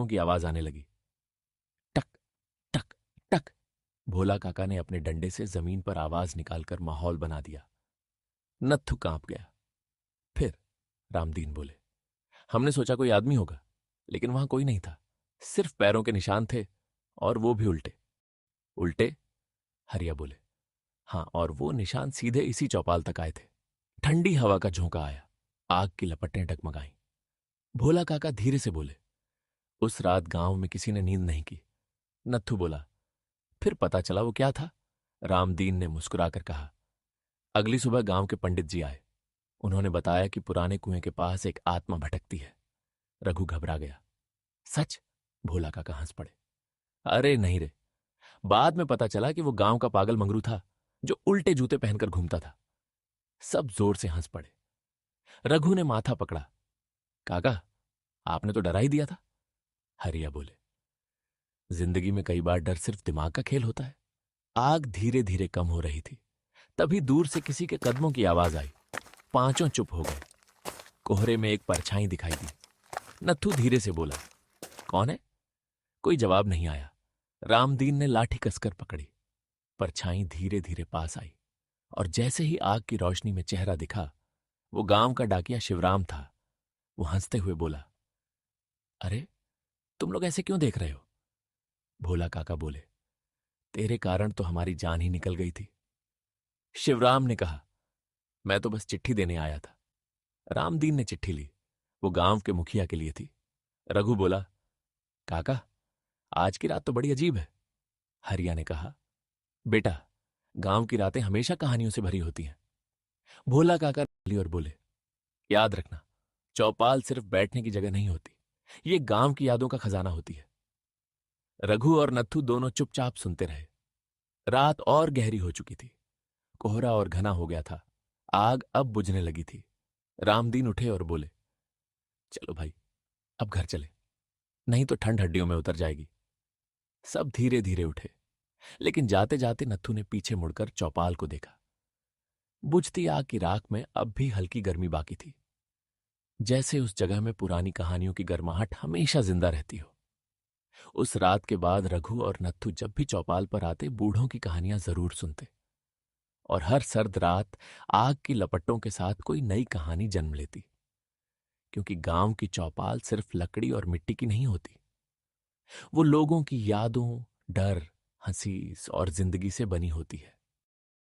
कदमों की आवाज आने लगी। टक टक टक। भोला काका ने अपने डंडे से जमीन पर आवाज निकालकर माहौल बना दिया। नत्थु कांप गया। फिर रामदीन बोले, हमने सोचा कोई आदमी होगा, लेकिन वहां कोई नहीं था। सिर्फ पैरों के निशान थे, और वो भी उल्टे। उल्टे? हरिया बोले, हाँ, और वो निशान सीधे इसी चौपाल तक आए थे। ठंडी हवा का झोंका आया, आग की लपटें डगमगाईं। भोला काका धीरे से बोले, उस रात गांव में किसी ने नींद नहीं की। नत्थु बोला, फिर पता चला वो क्या था? रामदीन ने मुस्कुराकर कहा, अगली सुबह गांव के पंडित जी आए। उन्होंने बताया कि पुराने कुएं के पास एक आत्मा भटकती है। रघु घबरा गया। सच? भोला काका हंस पड़े। अरे नहीं रे, बाद में पता चला कि वो गांव का पागल मंगरू था, जो उल्टे जूते पहनकर घूमता था। सब जोर से हंस पड़े। रघु ने माथा पकड़ा। काका, आपने तो डरा ही दिया था। हरिया बोले, जिंदगी में कई बार डर सिर्फ दिमाग का खेल होता है। आग धीरे धीरे कम हो रही थी। तभी दूर से किसी के कदमों की आवाज आई। पांचों चुप हो गए। कोहरे में एक परछाई दिखाई दी। नत्थु धीरे से बोला, कौन है? कोई जवाब नहीं आया। रामदीन ने लाठी कसकर पकड़ी। परछाई धीरे धीरे पास आई, और जैसे ही आग की रोशनी में चेहरा दिखा, वो गांव का डाकिया शिवराम था। वो हंसते हुए बोला, अरे, तुम लोग ऐसे क्यों देख रहे हो? भोला काका बोले, तेरे कारण तो हमारी जान ही निकल गई थी। शिवराम ने कहा, मैं तो बस चिट्ठी देने आया था। रामदीन ने चिट्ठी ली। वो गांव के मुखिया के लिए थी। रघु बोला, काका, आज की रात तो बड़ी अजीब है। हरिया ने कहा, बेटा, गांव की रातें हमेशा कहानियों से भरी होती हैं। भोला काका बोली और बोले, याद रखना, चौपाल सिर्फ बैठने की जगह नहीं होती, ये गांव की यादों का खजाना होती है। रघु और नत्थु दोनों चुपचाप सुनते रहे। रात और गहरी हो चुकी थी। कोहरा और घना हो गया था। आग अब बुझने लगी थी। रामदीन उठे और बोले, चलो भाई, अब घर चले, नहीं तो ठंड हड्डियों में उतर जाएगी। सब धीरे धीरे उठे, लेकिन जाते जाते नत्थु ने पीछे मुड़कर चौपाल को देखा। बुझती आग की राख में अब भी हल्की गर्मी बाकी थी, जैसे उस जगह में पुरानी कहानियों की गर्माहट हमेशा जिंदा रहती हो। उस रात के बाद रघु और नत्थु जब भी चौपाल पर आते, बूढ़ों की कहानियां जरूर सुनते, और हर सर्द रात आग की लपटों के साथ कोई नई कहानी जन्म लेती। क्योंकि गांव की चौपाल सिर्फ लकड़ी और मिट्टी की नहीं होती, वो लोगों की यादों, डर, हंसी और जिंदगी से बनी होती है।